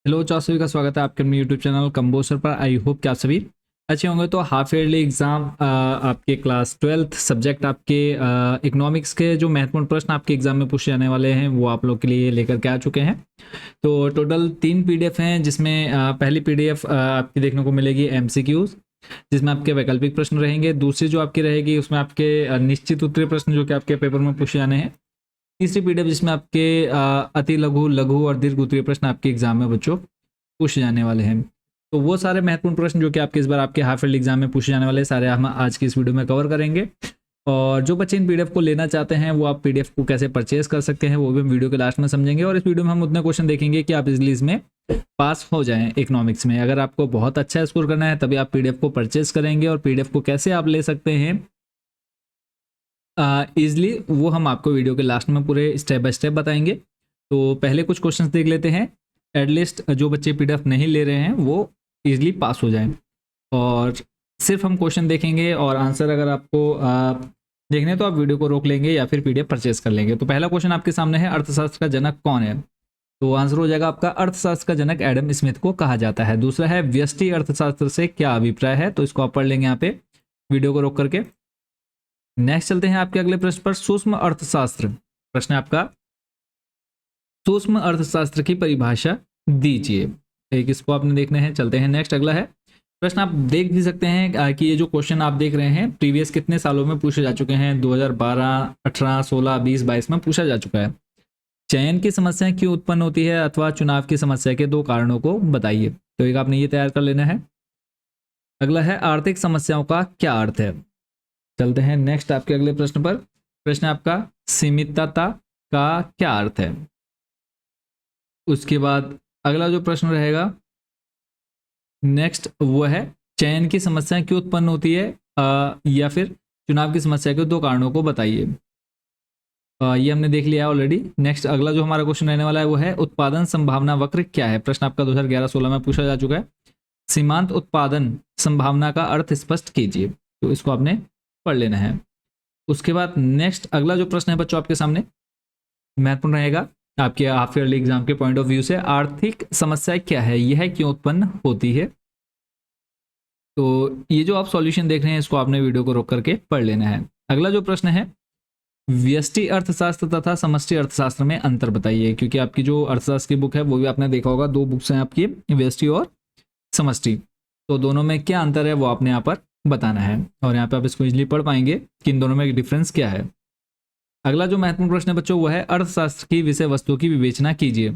Hello, आप सभी का स्वागत है आपके अपने यूट्यूब चैनल कंबोसर पर। आई होप कि आप सभी अच्छे होंगे। तो हाफ ईयरली एग्जाम आपके क्लास 12th सब्जेक्ट आपके इकोनॉमिक्स के जो महत्वपूर्ण प्रश्न आपके एग्जाम में पूछे जाने वाले हैं वो आप लोग के लिए लेकर के आ चुके हैं। तो टोटल 3 पीडीएफ हैं, जिसमें पहली पीडीएफ आपकी देखने को मिलेगी एमसीक्यूज, जिसमें आपके वैकल्पिक प्रश्न रहेंगे। दूसरी जो आपकी रहेगी उसमें आपके निश्चित उत्तरीय प्रश्न जो कि आपके पेपर में पूछे जाने हैं। तीसरी पीडीएफ जिसमें आपके अति लघु, लघु और दीर्घ उत्तरीय प्रश्न आपके एग्जाम में बच्चों पूछे जाने वाले हैं। तो वो सारे महत्वपूर्ण प्रश्न जो कि आपके इस बार आपके हाफ ईयरली एग्जाम में पूछे जाने वाले सारे हम आज की इस वीडियो में कवर करेंगे। और जो बच्चे इन पीडीएफ को लेना चाहते हैं वो आप पीडीएफ को कैसे परचेज कर सकते हैं वो भी हम वीडियो के लास्ट में समझेंगे। और इस वीडियो में हम उतने क्वेश्चन देखेंगे कि आप इजली इसमें पास हो जाएं इकोनॉमिक्स में। अगर आपको बहुत अच्छा स्कोर करना है तभी आप पीडीएफ को परचेज करेंगे, और पीडीएफ को कैसे आप ले सकते हैं ईजिली वो हम आपको वीडियो के लास्ट में पूरे स्टेप बाय स्टेप बताएंगे। तो पहले कुछ क्वेश्चंस देख लेते हैं, एटलीस्ट जो बच्चे पीडीएफ नहीं ले रहे हैं वो इजीली पास हो जाएं। और सिर्फ हम क्वेश्चन देखेंगे और आंसर अगर आपको देखने तो आप वीडियो को रोक लेंगे या फिर पीडीएफ परचेज कर लेंगे। तो पहला क्वेश्चन आपके सामने है, अर्थशास्त्र का जनक कौन है? तो आंसर हो जाएगा आपका, अर्थशास्त्र का जनक एडम स्मिथ को कहा जाता है। दूसरा है, व्यष्टि अर्थशास्त्र से क्या अभिप्राय है? तो इसको आप पढ़ लेंगे यहाँ पे वीडियो को रोक करके। नेक्स्ट चलते हैं आपके अगले प्रश्न पर, सूक्ष्म अर्थशास्त्र। प्रश्न है आपका, सूक्ष्म अर्थशास्त्र की परिभाषा दीजिए। एक इसको आपने देखने हैं। चलते हैं नेक्स्ट, अगला है प्रश्न। आप देख भी सकते हैं कि ये जो क्वेश्चन आप देख रहे हैं प्रीवियस कितने सालों में पूछे जा चुके हैं। 2012, 18, 16, 20, 22 में पूछा जा चुका है। चयन की समस्या क्यों उत्पन्न होती है अथवा चुनाव की समस्या के 2 कारणों को बताइए। तो एक आपने ये तैयार कर लेना है। अगला है, आर्थिक समस्याओं का क्या अर्थ है? चलते हैं नेक्स्ट आपके अगले प्रश्न पर। प्रश्न आपका, सीमितता का क्या अर्थ है? उसके बाद अगला जो प्रश्न रहेगा नेक्स्ट वो है, चयन की समस्या क्यों उत्पन्न होती है या फिर चुनाव की समस्या के 2 कारणों को बताइए। ये हमने देख लिया ऑलरेडी। नेक्स्ट अगला जो हमारा क्वेश्चन रहने वाला है वो है, उत्पादन संभावना वक्र क्या है? प्रश्न आपका 2011-16 में पूछा जा चुका है। सीमांत उत्पादन संभावना का अर्थ स्पष्ट कीजिए। तो इसको आपने पढ़ लेना है। उसके बाद नेक्स्ट अगला जो प्रश्न है बच्चों आपके सामने महत्वपूर्ण रहेगा आपके हाफ ईयरली एग्जाम के पॉइंट ऑफ व्यू से, आर्थिक समस्या क्या है, यह क्यों उत्पन्न होती है? तो ये जो आप सॉल्यूशन देख रहे हैं इसको आपने वीडियो को रोक करके पढ़ लेना है। अगला जो प्रश्न है, व्यष्टि अर्थशास्त्र तथा समष्टि अर्थशास्त्र में अंतर बताइए। क्योंकि आपकी जो अर्थशास्त्र की बुक है वो भी आपने देखा होगा, 2 बुक्स हैं आपकी, व्यष्टि और समष्टि। तो दोनों में क्या अंतर है वो आपने यहाँ पर बताना है, और यहाँ पे आप इसको इजीली पढ़ पाएंगे कि इन दोनों में डिफरेंस क्या है। अगला जो महत्वपूर्ण प्रश्न है बच्चों वो है, अर्थशास्त्र की विषय वस्तु की विवेचना कीजिए।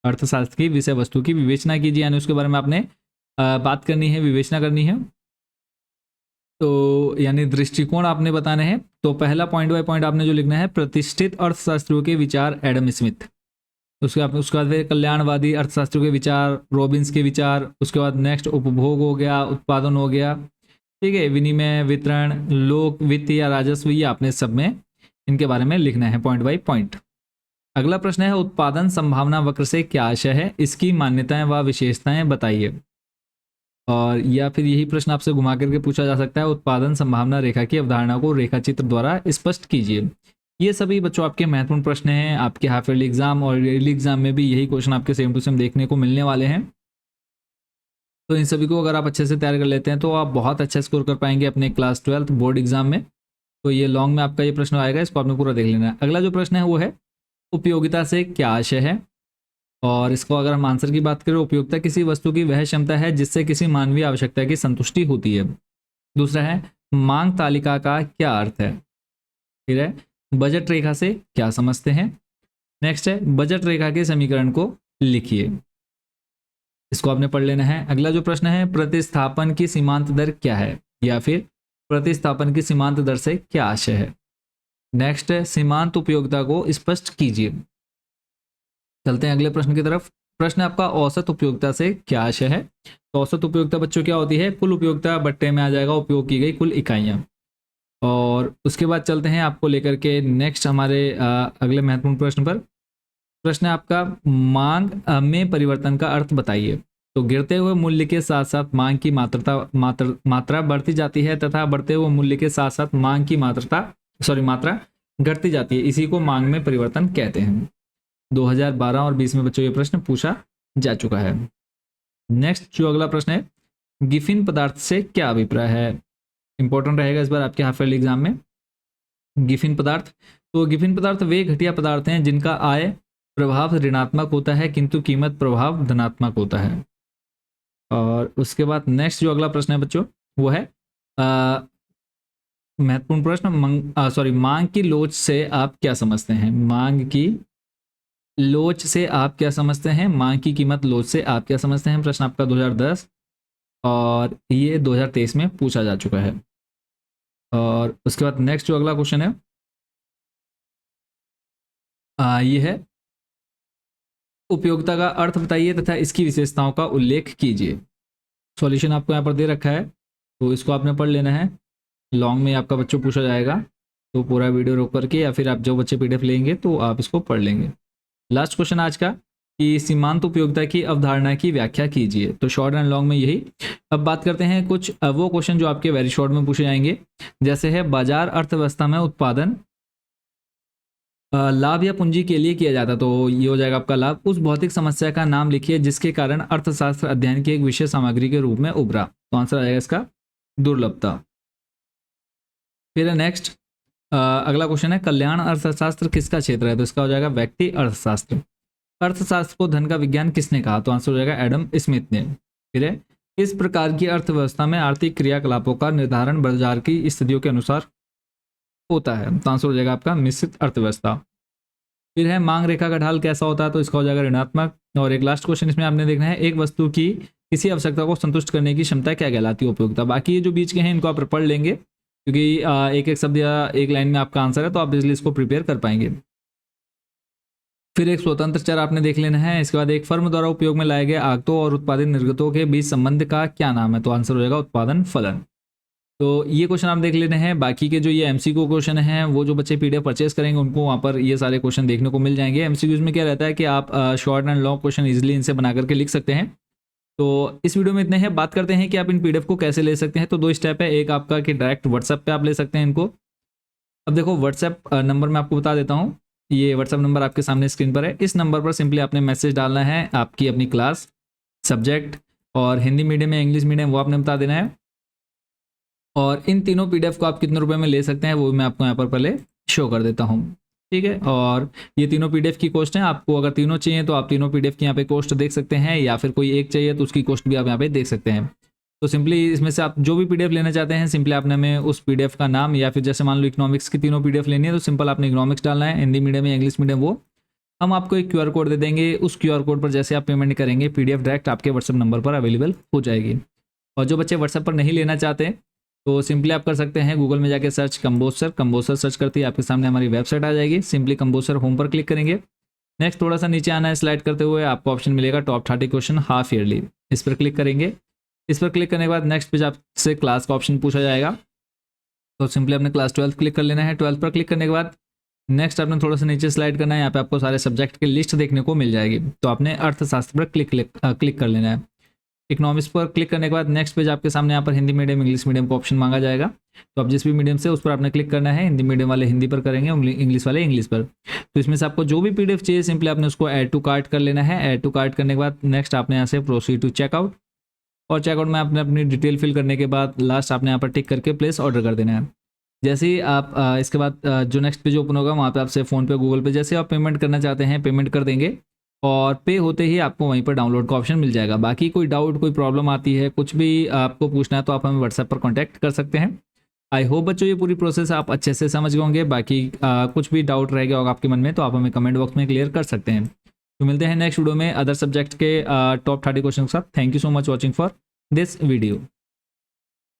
अर्थशास्त्र की विषय वस्तु की विवेचना कीजिए, यानी उसके बारे में आपने बात करनी है, विवेचना करनी है। तो यानी दृष्टिकोण आपने बताने हैं। तो पहला पॉइंट बाय पॉइंट आपने जो लिखना है, प्रतिष्ठित अर्थशास्त्रियों के विचार एडम स्मिथ। उसके बाद फिर कल्याणवादी अर्थशास्त्रियों के विचार, रॉबिन्स के विचार। उसके बाद नेक्स्ट उपभोग हो गया, उत्पादन हो गया, ठीक है, विनिमय, वितरण, लोक वित्त या राजस्व, ये आपने सब में इनके बारे में लिखना है पॉइंट बाय पॉइंट। अगला प्रश्न है, उत्पादन संभावना वक्र से क्या आशय है, इसकी मान्यताएं व विशेषताएं बताइए। और या फिर यही प्रश्न आपसे घुमा करके पूछा जा सकता है, उत्पादन संभावना रेखा की अवधारणा को रेखा चित्र द्वारा स्पष्ट कीजिए। ये सभी बच्चों आपके महत्वपूर्ण प्रश्न हैं। आपके हाफ ईयरली एग्जाम और ईयरली एग्जाम में भी यही क्वेश्चन आपके सेम टू सेम देखने को मिलने वाले हैं। तो इन सभी को अगर आप अच्छे से तैयार कर लेते हैं तो आप बहुत अच्छा स्कोर कर पाएंगे अपने क्लास 12th बोर्ड एग्जाम में। तो ये लॉन्ग में आपका ये प्रश्न आएगा, इसको आपने पूरा देख लेना है। अगला जो प्रश्न है वो है, उपयोगिता से क्या आशय है? और इसको अगर हम आंसर की बात करें, उपयोगिता किसी वस्तु की वह क्षमता है जिससे किसी मानवीय आवश्यकता की संतुष्टि होती है। दूसरा है, मांग तालिका का क्या अर्थ है? फिर है, बजट रेखा से क्या समझते हैं? नेक्स्ट है, बजट रेखा के समीकरण को लिखिए। इसको आपने पढ़ लेना है। अगला जो प्रश्न है, प्रतिस्थापन की सीमांत दर क्या है, या फिर प्रतिस्थापन की सीमांत दर से क्या आशय है? नेक्स्ट है, सीमांत उपयोगिता को स्पष्ट कीजिए। चलते हैं अगले प्रश्न की तरफ। प्रश्न आपका, औसत उपयोगिता से क्या आशय है? तो औसत उपयोगिता बच्चों क्या होती है? कुल उपयोगिता बट्टे में आ जाएगा उपयोग की गई कुल इकाइयां। और उसके बाद चलते हैं आपको लेकर के नेक्स्ट हमारे अगले महत्वपूर्ण प्रश्न पर। प्रश्न है आपका, मांग में परिवर्तन का अर्थ बताइए। तो गिरते हुए मूल्य के साथ साथ मांग की मात्रा बढ़ती जाती है तथा बढ़ते हुए मूल्य के साथ साथ मांग की मात्रा घटती जाती है। इसी को मांग में परिवर्तन कहते हैं। 2012 और 20 में बच्चों ये प्रश्न पूछा जा चुका है। नेक्स्ट जो अगला प्रश्न है, गिफिन पदार्थ से क्या अभिप्राय है? इंपॉर्टेंट रहेगा इस बार आपके हाफ ईयरली एग्जाम में। गिफिन पदार्थ, तो गिफिन पदार्थ वे घटिया पदार्थ हैं जिनका आय प्रभाव ऋणात्मक होता है किंतु कीमत प्रभाव धनात्मक होता है। और उसके बाद नेक्स्ट जो अगला प्रश्न है बच्चों, वो है महत्वपूर्ण प्रश्न, मांग की लोच से आप क्या समझते हैं? मांग की लोच से आप क्या समझते हैं? मांग की कीमत लोच से आप क्या समझते हैं? प्रश्न आपका 2010 और ये 2023 में पूछा जा चुका है। और उसके बाद नेक्स्ट जो अगला क्वेश्चन है ये है, उपयोगिता का अर्थ बताइए तथा इसकी विशेषताओं का उल्लेख कीजिए। सॉल्यूशन आपको यहाँ पर दे रखा है, तो इसको आपने पढ़ लेना है। लॉन्ग में आपका बच्चों पूछा जाएगा, तो पूरा वीडियो रोक करके या फिर आप जो बच्चे पीडीएफ लेंगे तो आप इसको पढ़ लेंगे। लास्ट क्वेश्चन आज का, कि सीमांत उपयोगिता की अवधारणा की व्याख्या कीजिए। तो शॉर्ट एंड लॉन्ग में यही। अब बात करते हैं कुछ वो क्वेश्चन जो आपके वेरी शॉर्ट में पूछे जाएंगे, जैसे है बाजार अर्थव्यवस्था में उत्पादन लाभ या पूंजी के लिए किया जाता, तो ये हो जाएगा आपका लाभ। उस भौतिक समस्या का नाम लिखिए जिसके कारण अर्थशास्त्र अध्ययन की एक विशेष सामग्री के रूप में उभरा। तो आंसर आ जाएगा इसका दुर्लभता। फिर नेक्स्ट अगला क्वेश्चन है, कल्याण अर्थशास्त्र किसका क्षेत्र है? तो इसका हो जाएगा व्यक्ति अर्थशास्त्र। अर्थशास्त्र को धन का विज्ञान किसने कहा? तो आंसर हो जाएगा एडम स्मिथ ने। फिर है, इस प्रकार की अर्थव्यवस्था में आर्थिक क्रियाकलापों का निर्धारण बाजार की स्थितियों के अनुसार होता है। तो आंसर हो जाएगा आपका मिश्रित अर्थव्यवस्था। फिर है, मांग रेखा का ढाल कैसा होता है? तो इसका हो जाएगा ऋणात्मक। और एक लास्ट क्वेश्चन इसमें आपने देखना है, एक वस्तु की किसी आवश्यकता को संतुष्ट करने की क्षमता क्या कहलाती है? उपयोगिता। बाकी ये जो बीच के हैं इनको आप पढ़ लेंगे, क्योंकि एक एक शब्द या एक लाइन में आपका आंसर है, तो आप इसलिए इसको प्रिपेयर कर पाएंगे। फिर एक स्वतंत्र चर आपने देख लेना है। इसके बाद, एक फर्म द्वारा उपयोग में लाए गए आगतों और उत्पादित निर्गतों के बीच संबंध का क्या नाम है? तो आंसर हो जाएगा उत्पादन फलन। तो ये क्वेश्चन आप देख लेने हैं। बाकी के जो ये एमसीक्यू क्वेश्चन हैं, वो जो बच्चे पीडीएफ परचेस करेंगे उनको वहाँ पर ये सारे क्वेश्चन देखने को मिल जाएंगे। एमसीक्यूज में क्या रहता है कि आप short and long question easily इनसे बना करके लिख सकते हैं। तो इस वीडियो में इतने हैं। बात करते हैं कि आप इन पीडीएफ को कैसे ले सकते हैं। तो दो स्टेप है, एक आपका कि डायरेक्ट व्हाट्सएप पे आप ले सकते हैं इनको। अब देखो, व्हाट्सएप नंबर मैं आपको बता देता हूँ। ये व्हाट्सएप नंबर आपके सामने स्क्रीन पर है। इस नंबर पर सिंपली आपने मैसेज डालना है, आपकी अपनी क्लास, सब्जेक्ट, और हिंदी मीडियम या इंग्लिश मीडियम वो आपने बता देना है। और इन तीनों पीडीएफ को आप कितने रुपए में ले सकते हैं वो मैं आपको यहाँ पर पहले शो कर देता हूँ, ठीक है। और ये तीनों पीडीएफ की कॉस्ट है। आपको अगर तीनों चाहिए तो आप तीनों पीडीएफ की यहाँ पे कॉस्ट देख सकते हैं, या फिर कोई एक चाहिए तो उसकी कॉस्ट भी आप यहाँ पे देख सकते हैं। तो सिंपली इसमें से आप जो भी पीडीएफ लेना चाहते हैं, सिंपली आपने हमें उस पीडीएफ का नाम, या फिर जैसे मान लो इकोनॉमिक्स की तीनों पीडीएफ लेनी है तो सिंपल आपने इकोनॉमिक्स डालना है, हिंदी मीडियम या इंग्लिश मीडियम वो। हम आपको एक क्यूआर कोड दे देंगे, उस क्यूआर कोड पर जैसे आप पेमेंट करेंगे पीडीएफ डायरेक्ट आपके व्हाट्सएप नंबर पर अवेलेबल हो जाएगी। और जो बच्चे व्हाट्सएप पर नहीं लेना चाहते तो सिंपली आप कर सकते हैं गूगल में जाके सर्च कंबोसर सर्च करते ही आपके सामने हमारी वेबसाइट आ जाएगी। सिंपली कंबोसर होम पर क्लिक करेंगे। नेक्स्ट थोड़ा सा नीचे आना है, स्लाइड करते हुए आपको ऑप्शन मिलेगा टॉप 30 क्वेश्चन हाफ ईयरली, इस पर क्लिक करेंगे। इस पर क्लिक करने के बाद नेक्स्ट पेज आपसे क्लास का ऑप्शन पूछा जाएगा, तो सिंपली अपने क्लास 12 क्लिक कर लेना है। 12 पर क्लिक करने के बाद नेक्स्ट आपने थोड़ा सा नीचे स्लाइड करना है, यहाँ पे आपको सारे सब्जेक्ट की लिस्ट देखने को मिल जाएगी। तो आपने अर्थशास्त्र पर क्लिक कर लेना है। इकोनॉमिक्स पर क्लिक करने के बाद नेक्स्ट पेज आपके सामने यहाँ पर हिंदी मीडियम इंग्लिश मीडियम का ऑप्शन मांगा जाएगा। तो आप जिस भी मीडियम से उस पर आपने क्लिक करना है। हिंदी मीडियम वाले हिंदी पर करेंगे, इंग्लिश वाले इंग्लिश पर। तो इसमें से आपको जो भी पीडीएफ चाहिए सिंपली आपने उसको ऐड टू कार्ट कर लेना है। ऐड टू कार्ट करने के बाद नेक्स्ट आपने यहाँ से प्रोसीड टू चेकआउट, और चेकआउट में आपने अपनी डिटेल फिल करने के बाद लास्ट आपने यहाँ पर टिक करके प्लेस ऑर्डर कर देना है। जैसे ही आप इसके बाद जो नेक्स्ट पेज ओपन होगा वहाँ पे आपसे फ़ोनपे गूगल पे जैसे आप पेमेंट करना चाहते हैं पेमेंट कर देंगे, और पे होते ही आपको वहीं पर डाउनलोड का ऑप्शन मिल जाएगा। बाकी कोई डाउट कोई प्रॉब्लम आती है कुछ भी आपको पूछना है तो आप हमें व्हाट्सएप पर कॉन्टैक्ट कर सकते हैं। आई होप बच्चों ये पूरी प्रोसेस आप अच्छे से समझ गए होंगे। बाकी कुछ भी डाउट रह गया होगा आपके मन में तो आप हमें कमेंट बॉक्स में क्लियर कर सकते हैं। तो मिलते हैं नेक्स्ट वीडियो में अदर सब्जेक्ट के टॉप 30 क्वेश्चन के साथ। Thank you so much watching for this video.